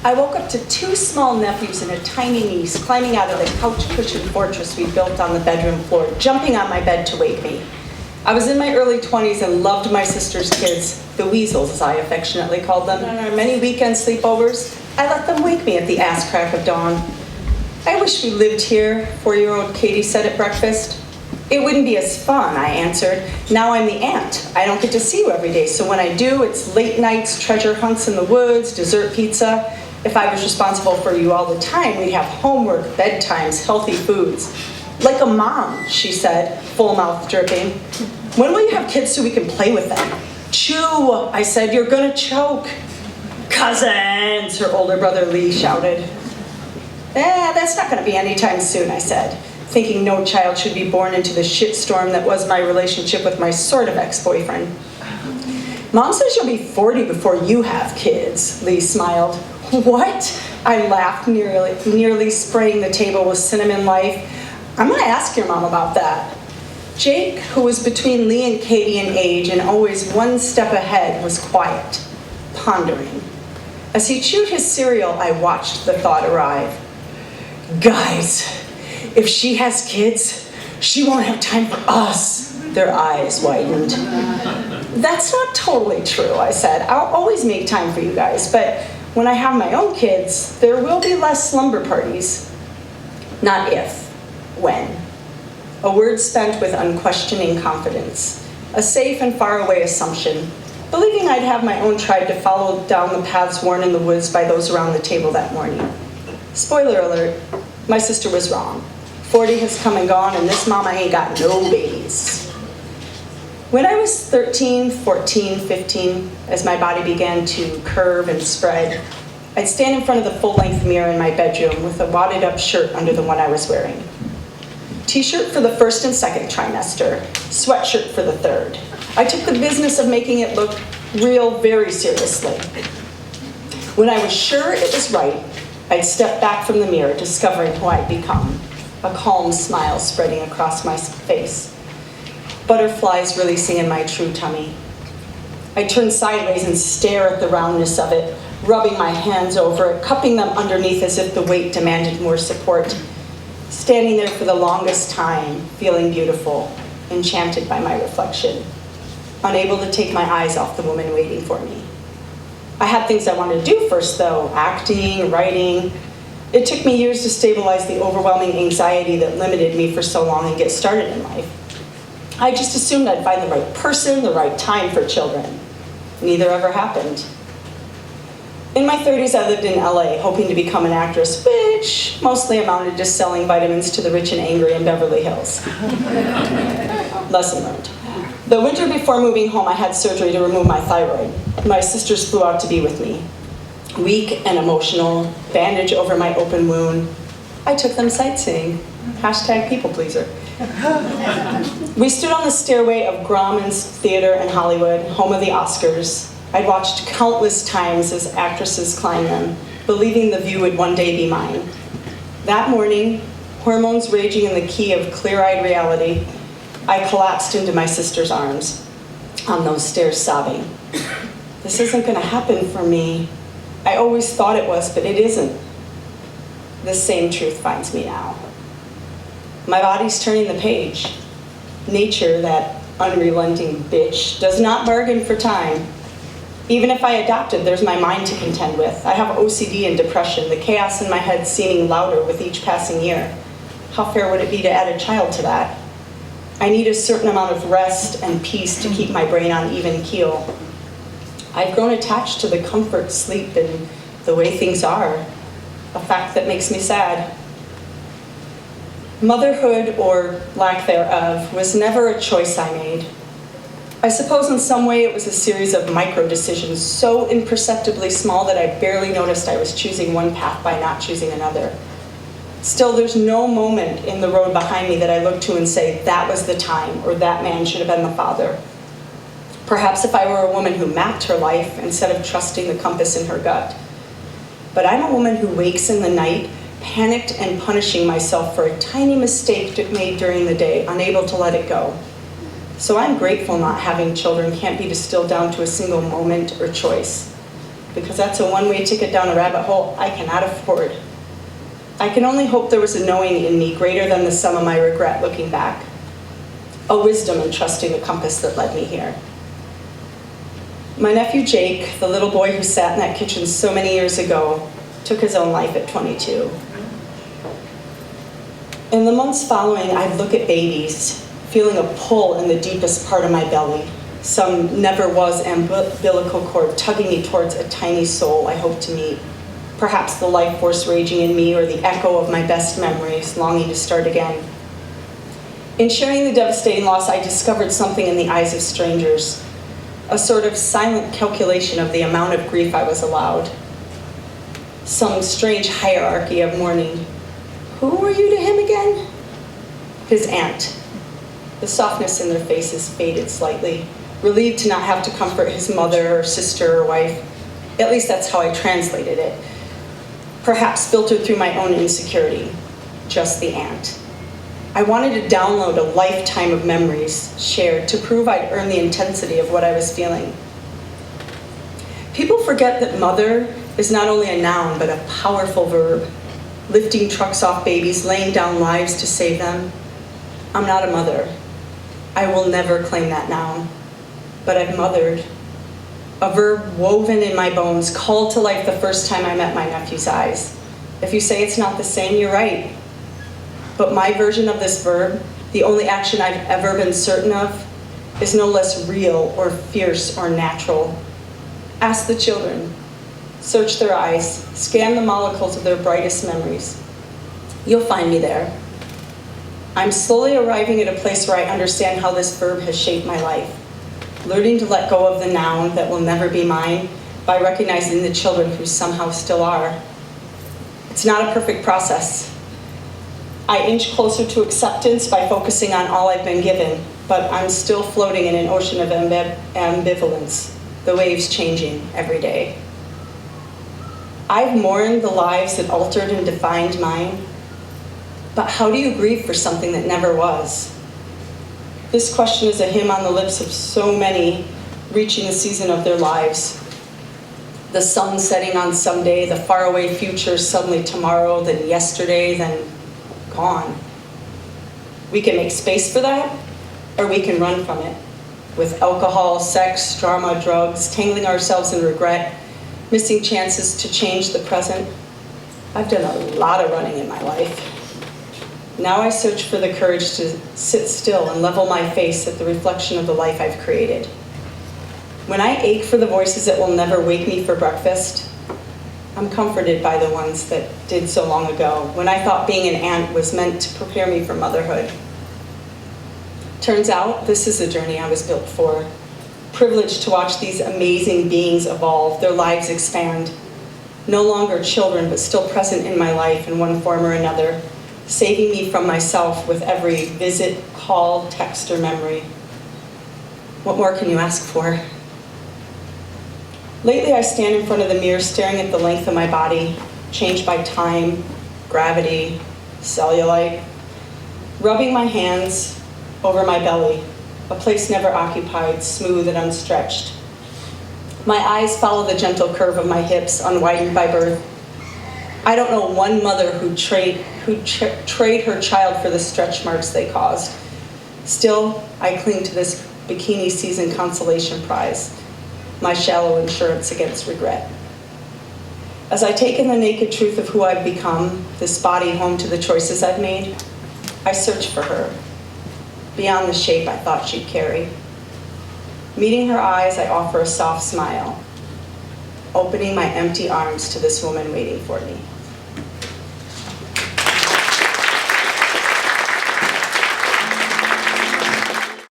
I woke up to two small nephews and a tiny niece climbing out of the couch cushion fortress we built on the bedroom floor, jumping on my bed to wake me. I was in my early 20s and loved my sister's kids, the weasels as I affectionately called them. On our many weekend sleepovers, I let them wake me at the ass crack of dawn. I wish we lived here, 4-year-old Katie said at breakfast. It wouldn't be as fun, I answered. Now I'm the aunt. I don't get to see you every day, so when I do, it's late nights, treasure hunts in the woods, dessert pizza. If I was responsible for you all the time, we'd have homework, bedtimes, healthy foods. Like a mom, she said, full mouth dripping. When will you have kids so we can play with them? Chew, I said, you're gonna choke. Cousins, her older brother Lee shouted. That's not gonna be anytime soon, I said, thinking no child should be born into the shitstorm that was my relationship with my sort of ex-boyfriend. Mom says you'll be 40 before you have kids, Lee smiled. What? I laughed, nearly spraying the table with cinnamon life. I'm gonna ask your mom about that. Jake, who was between Lee and Katie in age and always one step ahead, was quiet, pondering. As he chewed his cereal, I watched the thought arrive. Guys, if she has kids, she won't have time for us. Their eyes widened. That's not totally true, I said. I'll always make time for you guys, but when I have my own kids, there will be less slumber parties. Not if, when. A word spent with unquestioning confidence. A safe and faraway assumption, believing I'd have my own tribe to follow down the paths worn in the woods by those around the table that morning. Spoiler alert, my sister was wrong. 40 has come and gone, and this mama ain't got no babies. When I was 13, 14, 15, as my body began to curve and spread, I'd stand in front of the full-length mirror in my bedroom with a wadded-up shirt under the one I was wearing. T-shirt for the first and second trimester, sweatshirt for the third. I took the business of making it look real very seriously. When I was sure it was right, I'd step back from the mirror, discovering who I'd become, a calm smile spreading across my face. Butterflies releasing in my true tummy. I turn sideways and stare at the roundness of it, rubbing my hands over it, cupping them underneath as if the weight demanded more support. Standing there for the longest time, feeling beautiful, enchanted by my reflection, unable to take my eyes off the woman waiting for me. I had things I wanted to do first, though, acting, writing. It took me years to stabilize the overwhelming anxiety that limited me for so long and get started in life. I just assumed I'd find the right person, the right time for children. Neither ever happened. In my 30s, I lived in LA, hoping to become an actress, which mostly amounted to selling vitamins to the rich and angry in Beverly Hills. Lesson learned. The winter before moving home, I had surgery to remove my thyroid. My sisters flew out to be with me. Weak and emotional, bandage over my open wound. I took them sightseeing. Hashtag people pleaser. We stood on the stairway of Grauman's Theater in Hollywood, home of the Oscars. I'd watched countless times as actresses climbed them, believing the view would one day be mine. That morning, hormones raging in the key of clear-eyed reality, I collapsed into my sister's arms on those stairs, sobbing. This isn't going to happen for me. I always thought it was, but it isn't. This same truth finds me now. My body's turning the page. Nature, that unrelenting bitch, does not bargain for time. Even if I adopted, there's my mind to contend with. I have OCD and depression, the chaos in my head seeming louder with each passing year. How fair would it be to add a child to that? I need a certain amount of rest and peace to keep my brain on even keel. I've grown attached to the comfort, sleep, and the way things are, a fact that makes me sad. Motherhood, or lack thereof, was never a choice I made. I suppose in some way it was a series of micro-decisions so imperceptibly small that I barely noticed I was choosing one path by not choosing another. Still, there's no moment in the road behind me that I look to and say, that was the time, or that man should have been the father. Perhaps if I were a woman who mapped her life instead of trusting the compass in her gut. But I'm a woman who wakes in the night, panicked and punishing myself for a tiny mistake made during the day, unable to let it go. So I'm grateful not having children can't be distilled down to a single moment or choice. because that's a one-way ticket down a rabbit hole I cannot afford. I can only hope there was a knowing in me greater than the sum of my regret looking back, a wisdom in trusting the compass that led me here. My nephew Jake, the little boy who sat in that kitchen so many years ago, took his own life at 22. In the months following, I'd look at babies, feeling a pull in the deepest part of my belly, some never-was umbilical cord tugging me towards a tiny soul I hope to meet, perhaps the life force raging in me or the echo of my best memories longing to start again. In sharing the devastating loss, I discovered something in the eyes of strangers, a sort of silent calculation of the amount of grief I was allowed, some strange hierarchy of mourning. Who were you to him again? His aunt. The softness in their faces faded slightly, relieved to not have to comfort his mother or sister or wife. At least that's how I translated it. Perhaps filtered through my own insecurity. Just the aunt. I wanted to download a lifetime of memories shared to prove I'd earned the intensity of what I was feeling. People forget that mother is not only a noun, but a powerful verb. Lifting trucks off babies, laying down lives to save them. I'm not a mother. I will never claim that noun. But I've mothered. A verb woven in my bones, called to life the first time I met my nephew's eyes. If you say it's not the same, you're right. But my version of this verb, the only action I've ever been certain of, is no less real or fierce or natural. Ask the children. Search their eyes. Scan the molecules of their brightest memories. You'll find me there. I'm slowly arriving at a place where I understand how this verb has shaped my life. Learning to let go of the noun that will never be mine by recognizing the children who somehow still are. It's not a perfect process. I inch closer to acceptance by focusing on all I've been given, but I'm still floating in an ocean of ambivalence, the waves changing every day. I've mourned the lives that altered and defined mine, but how do you grieve for something that never was? This question is a hymn on the lips of so many reaching the season of their lives. The sun setting on someday, the faraway future suddenly tomorrow, then yesterday, then gone. We can make space for that, or we can run from it. With alcohol, sex, drama, drugs, tangling ourselves in regret, missing chances to change the present. I've done a lot of running in my life. Now I search for the courage to sit still and level my face at the reflection of the life I've created. When I ache for the voices that will never wake me for breakfast, I'm comforted by the ones that did so long ago, when I thought being an aunt was meant to prepare me for motherhood. Turns out, this is the journey I was built for. Privileged to watch these amazing beings evolve, their lives expand. No longer children, but still present in my life in one form or another, saving me from myself with every visit, call, text, or memory. What more can you ask for? Lately, I stand in front of the mirror staring at the length of my body, changed by time, gravity, cellulite, rubbing my hands over my belly, a place never occupied, smooth and unstretched. My eyes follow the gentle curve of my hips, unwidened by birth. I don't know one mother who'd trade her child for the stretch marks they caused. Still, I cling to this bikini season consolation prize, my shallow insurance against regret. As I take in the naked truth of who I've become, this body home to the choices I've made, I search for her, beyond the shape I thought she'd carry. Meeting her eyes, I offer a soft smile, opening my empty arms to this woman waiting for me.